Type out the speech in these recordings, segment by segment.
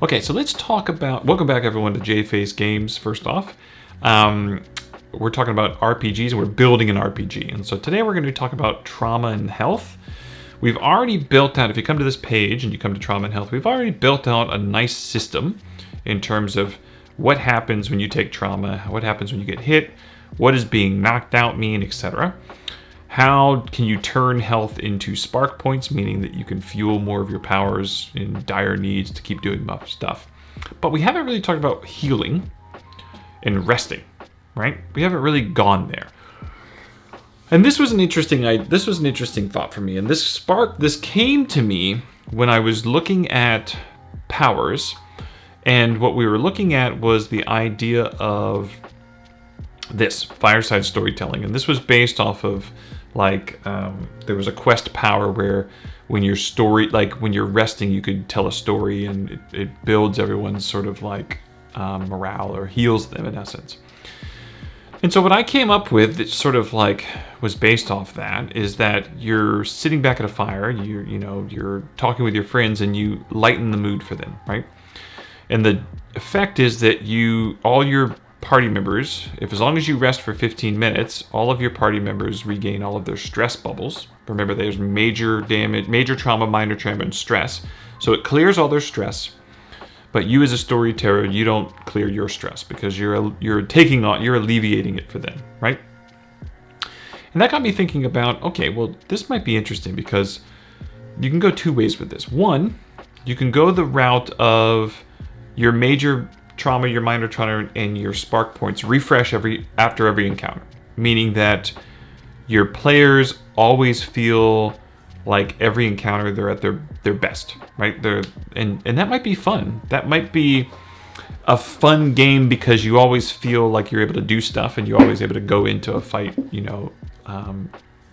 Okay, so let's talk about. Welcome back, everyone, to J-Face Games. First off, we're talking about RPGs, and we're building an RPG. And so today we're going to talk about trauma and health. We've already built out. If you come to this page and you come to trauma and health, we've already built out a nice system in terms of what happens when you take trauma, what happens when you get hit, what does being knocked out mean, etc. How can you turn health into spark points, meaning that you can fuel more of your powers in dire needs to keep doing stuff. But we haven't really talked about healing and resting, right? We haven't really gone there. And this was an interesting thought for me. And this came to me when I was looking at powers, and what we were looking at was the idea of this fireside storytelling. And this was based off of there was a quest power where when you're resting, you could tell a story, and it builds everyone's sort of morale, or heals them in essence. And so what I came up with that sort of was based off that is that you're sitting back at a fire, you're talking with your friends, and you lighten the mood for them, right? And the effect is that all your party members, as long as you rest for 15 minutes, all of your party members regain all of their stress bubbles. Remember, there's major damage, major trauma, minor trauma, and stress. So it clears all their stress. But you as a storyteller, you don't clear your stress because you're alleviating it for them, right? And that got me thinking about, okay, well, this might be interesting because you can go two ways with this. One, you can go the route of your major trauma, your minor trauma, and your spark points refresh after every encounter, meaning that your players always feel like every encounter they're at their best, right? And that might be fun. That might be a fun game because you always feel like you're able to do stuff and you're always able to go into a fight,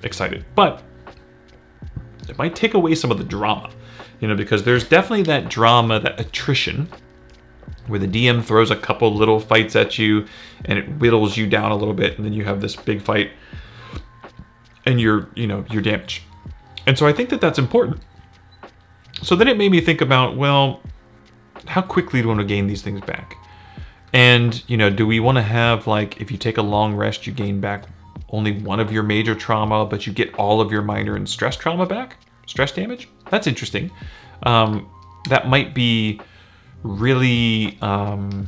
excited. But it might take away some of the drama, because there's definitely that drama, that attrition, where the DM throws a couple little fights at you and it whittles you down a little bit, and then you have this big fight and you're damaged. And so I think that that's important. So then it made me think about, well, how quickly do we want to gain these things back? And, do we want to have, if you take a long rest, you gain back only one of your major trauma, but you get all of your minor and stress trauma back? Stress damage? That's interesting. That might be really, that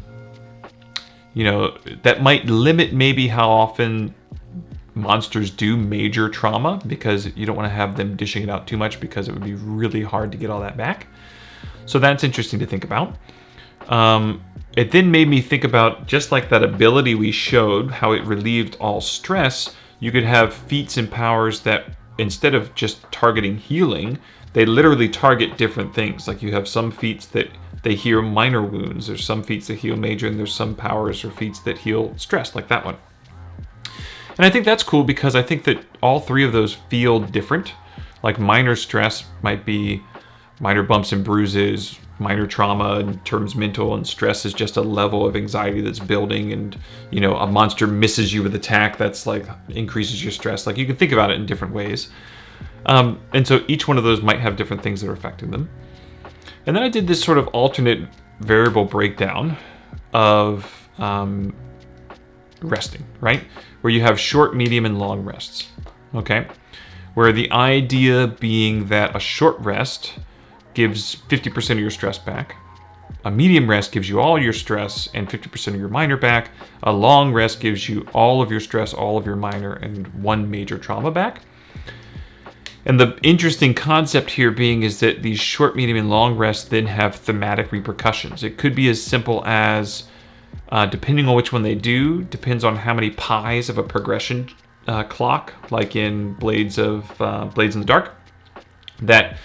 might limit maybe how often monsters do major trauma, because you don't want to have them dishing it out too much because it would be really hard to get all that back. So that's interesting to think about. It then made me think about, just like that ability we showed, how it relieved all stress, you could have feats and powers that, instead of just targeting healing, they literally target different things. Like you have some feats that they heal minor wounds, there's some feats that heal major, and there's some powers or feats that heal stress, like that one. And I think that's cool because I think that all three of those feel different. Like minor stress might be minor bumps and bruises, minor trauma in terms mental, and stress is just a level of anxiety that's building, and a monster misses you with attack, that's increases your stress. You can think about it in different ways. And so each one of those might have different things that are affecting them. And then I did this sort of alternate variable breakdown of resting, right? Where you have short, medium, and long rests, okay? Where the idea being that a short rest gives 50% of your stress back. A medium rest gives you all your stress and 50% of your minor back. A long rest gives you all of your stress, all of your minor, and one major trauma back. And the interesting concept here being is that these short, medium, and long rests then have thematic repercussions. It could be as simple as, depending on which one they do, depends on how many pies of a progression clock, like in Blades in the Dark, that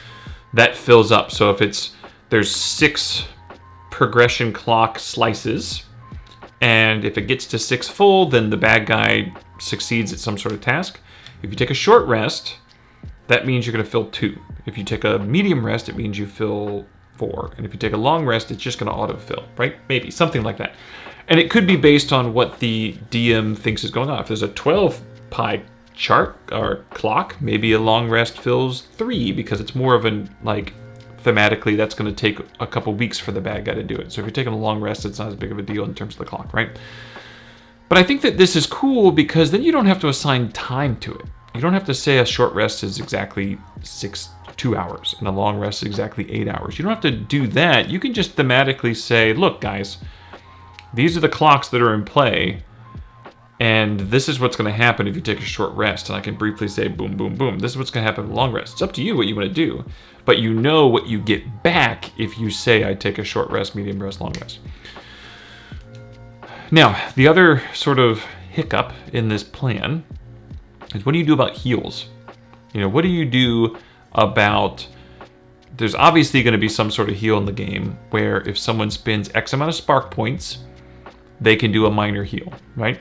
fills up. So if there's 6 progression clock slices, and if it gets to 6 full, then the bad guy succeeds at some sort of task. If you take a short rest, that means you're going to fill 2. If you take a medium rest, it means you fill 4. And if you take a long rest, it's just going to autofill, right? Maybe something like that. And it could be based on what the DM thinks is going on. If there's a 12 pie chart or clock, maybe a long rest fills 3 because it's more of an thematically, that's going to take a couple weeks for the bad guy to do it. So if you're taking a long rest, it's not as big of a deal in terms of the clock, right? But I think that this is cool because then you don't have to assign time to it. You don't have to say a short rest is exactly 2 hours and a long rest is exactly 8 hours. You don't have to do that. You can just thematically say, look, guys, these are the clocks that are in play, and this is what's going to happen if you take a short rest. And I can briefly say, boom, boom, boom. This is what's going to happen with a long rest. It's up to you what you want to do, but you know what you get back if you say I take a short rest, medium rest, long rest. Now, the other sort of hiccup in this plan is, what do you do about heals? What do you do about, there's obviously going to be some sort of heal in the game where if someone spends X amount of spark points, they can do a minor heal, right?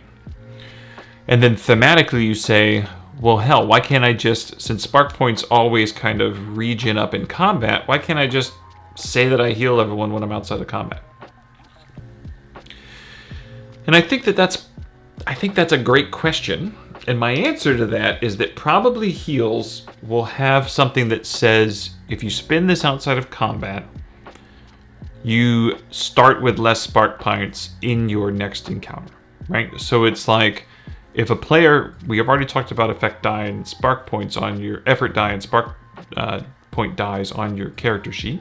And then thematically you say, well, hell, why can't I just, since spark points always kind of regen up in combat, why can't I just say that I heal everyone when I'm outside of combat? And I think that's a great question. And my answer to that is that probably heals will have something that says, if you spend this outside of combat, you start with less spark points in your next encounter, right? So it's like, if a player, we have already talked about effect die and spark points on your effort die and spark point dies on your character sheet.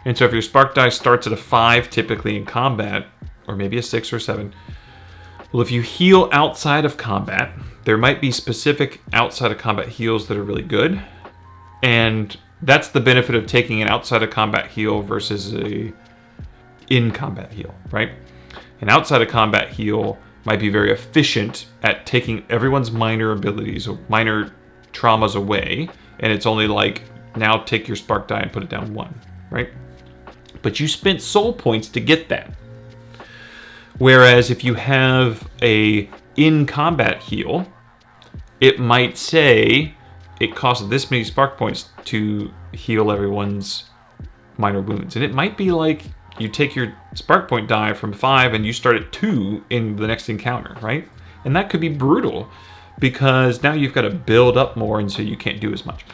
And so if your spark die starts at a 5 typically in combat, or maybe a 6 or 7, well, if you heal outside of combat, there might be specific outside of combat heals that are really good. And that's the benefit of taking an outside of combat heal versus a in combat heal, right? An outside of combat heal might be very efficient at taking everyone's minor abilities or minor traumas away. And it's only like, now take your spark die and put it down 1, right? But you spent soul points to get that. Whereas if you have a in-combat heal, it might say it costs this many spark points to heal everyone's minor wounds. And it might be like you take your spark point die from 5 and you start at 2 in the next encounter, right? And that could be brutal because now you've got to build up more and so you can't do as much.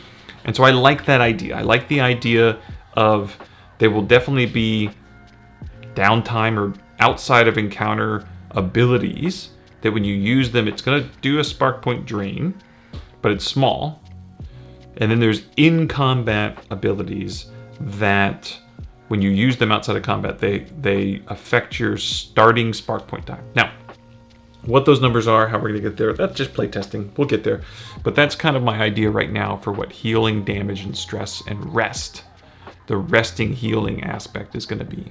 And so I like that idea. I like the idea of there will definitely be downtime or outside of encounter abilities that when you use them, it's going to do a spark point drain, but it's small. And then there's in combat abilities that when you use them outside of combat, they affect your starting spark point time. Now, what those numbers are, how we're going to get there, that's just play testing. We'll get there. But that's kind of my idea right now for what healing, damage, and stress and rest, the resting healing aspect is going to be.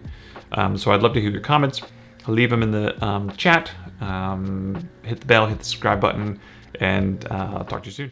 So I'd love to hear your comments. I'll leave them in the chat. Hit the bell, hit the subscribe button, and I'll talk to you soon.